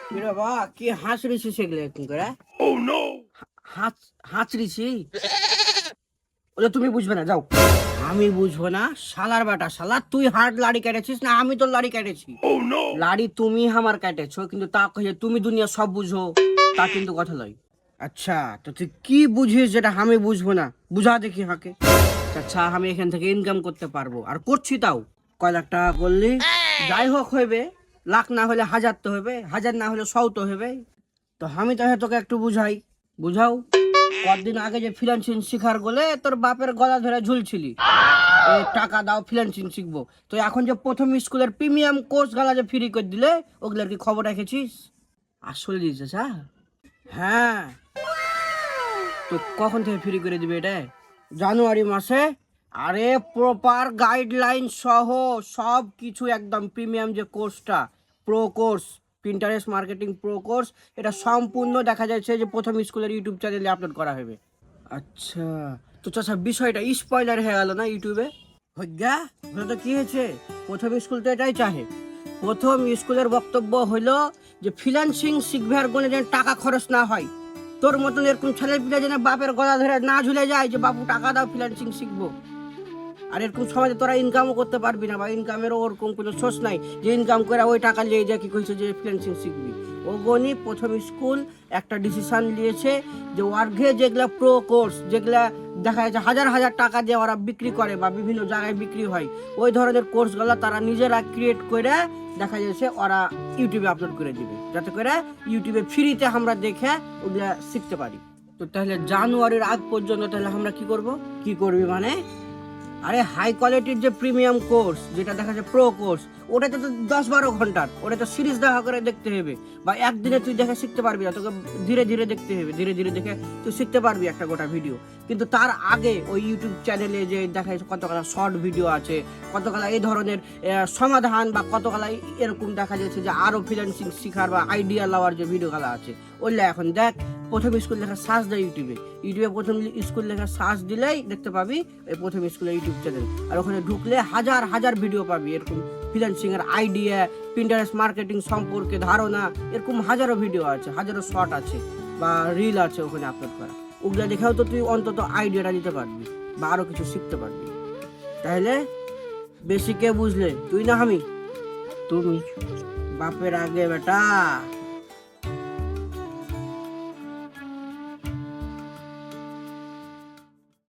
কিরে বা কি হাঁচড়িছি সেগুলো এখন করে হাঁচড়িছি ওটা তুমি বুঝবে না যাও। আমি বুঝবো না শালার বেটা শালা, তুই হার্ড লাড়ি কেটেছিস না আমি তোর লাড়ি কেটেছি? লাড়ি তুমি আমার কেটেছো, কিন্তু তা কহে তুমি দুনিয়া সব বুঝো, তা কিন্তু কথা লয়। আচ্ছা তো তুই কি বুঝিস যেটা আমি বুঝবো না? বুঝা দেখি হাকে। আচ্ছা আমি এখান থেকে ইনকাম করতে পারবো, আর করছি তাও। কয় লাখ টাকা করলি? যাই হোক হইবে, লাখ না হলে হাজার তো হবে, হাজার না হলে 100 তো হবে। তো আমি তাহলে তোকে একটু বুঝাই। বুঝাও। কতদিন আগে যে ফ্রিল্যান্সিং শিখার বলে তোর বাপের গলা ধরে ঝুলছিলি, এ টাকা দাও ফ্রিল্যান্সিং শিখবো, তো এখন যে প্রথম স্কুলের প্রিমিয়াম কোর্স গালা যে ফ্রি করে দিলে, ওগুলার কি খবর রেখেছিস? আসলে দিয়েছিস? হ্যাঁ। তো কখন থেকে ফ্রি করে দিবে এটা? জানুয়ারি মাসে। আরে প্রপার গাইডলাইন সহ সব কিছু একদম প্রিমিয়াম যে কোর্সটা, pro course, Pinterest marketing pro course, এটা সম্পূর্ণ দেখা যাচ্ছে যে প্রথম স্কুলের ইউটিউব চ্যানেলে আপলোড করা হবে। আচ্ছা তো চাচা বিষয়টা স্পয়লার হয়ে গেল না ইউটিউবে? হজ্ঞা তো কি হয়েছে? প্রথম স্কুল তো এটাই চাহে। প্রথম স্কুলের বক্তব্য হইলো যে ফ্রিল্যান্সিং শিখবে আর কোনো যেন টাকা খরচ না হয়। তোর মতন এরকম ছেলে পিলে যেন বাপের গলা ধরে না ঝুলে যায় যে বাবু টাকা দাও ফ্রিল্যান্সিং শিখবো। আর এরকম সমাজে তোরা ইনকামও করতে পারবি না, বা ইনকামেরও ওরকম কোনো সোর্স নাই যে ইনকাম করে ওই টাকা নিয়ে যা কি কইছে যে ফ্রিল্যান্সিং শিখবি। ও গনি প্রথম স্কুল একটা ডিসিশন নিয়েছে যে ওয়ার্ঘে যেগুলা প্রো কোর্স, যেগুলা দেখা যাচ্ছে হাজার হাজার টাকা দিয়ে ওরা বিক্রি করে বা বিভিন্ন জায়গায় বিক্রি হয়, ওই ধরনের কোর্সগুলো তারা নিজেরা ক্রিয়েট করে দেখা যাচ্ছে ওরা ইউটিউবে আপলোড করে দিবে, যাতে করে ইউটিউবে ফ্রিতে আমরা দেখে ওগুলা শিখতে পারি। তো তাহলে জানুয়ারির আগ পর্যন্ত তাহলে আমরা কি করব? কি করবি মানে? আরে হাই কোয়ালিটির যে প্রিমিয়াম কোর্স, যেটা দেখা যায় প্রো কোর্স, ওটাতে তো 10-12 ঘন্টার, ওটা তো সিরিজ দেখা করে দেখতে হবে, বা একদিনে তুই দেখে শিখতে পারবি না, তোকে ধীরে ধীরে দেখতে হবে, ধীরে ধীরে দেখে তুই শিখতে পারবি একটা গোটা ভিডিও। কিন্তু তার আগে ওই ইউটিউব চ্যানেলে যে দেখা যাচ্ছে কতগুলা শর্ট ভিডিও আছে, কতগুলা এই ধরনের সমাধান, বা কতগুলা এরকম দেখা যাচ্ছে যে আরো ফ্রিল্যান্সিং শিখার বা আইডিয়া লওয়ার যে ভিডিওগুলো আছে, ওইগুলো এখন দেখ। প্রথম স্কুল লেখা সার্চ দেয় ইউটিউবে প্রথম স্কুল লেখা সার্চ দিলেই দেখতে পাবি এই প্রথম স্কুলের ইউটিউব চ্যানেল। আর ওখানে ঢুকলে হাজার হাজার ভিডিও পাবি এরকম ফ্রিল্যান্সিং এর আইডিয়া, পিন্টারেস্ট মার্কেটিং সম্পর্কে ধারণা, এরকম হাজারো ভিডিও আছে, হাজারো শর্ট আছে বা রিল আছে ওখানে আপলোড করা। ওগুলা দেখেও তো তুই অন্তত আইডিয়াটা দিতে পারবি বা আরো কিছু শিখতে পারবি। তাহলে বেশি কে বুঝলে, তুই না আমি? তুমি। বাপের আগে বেটা।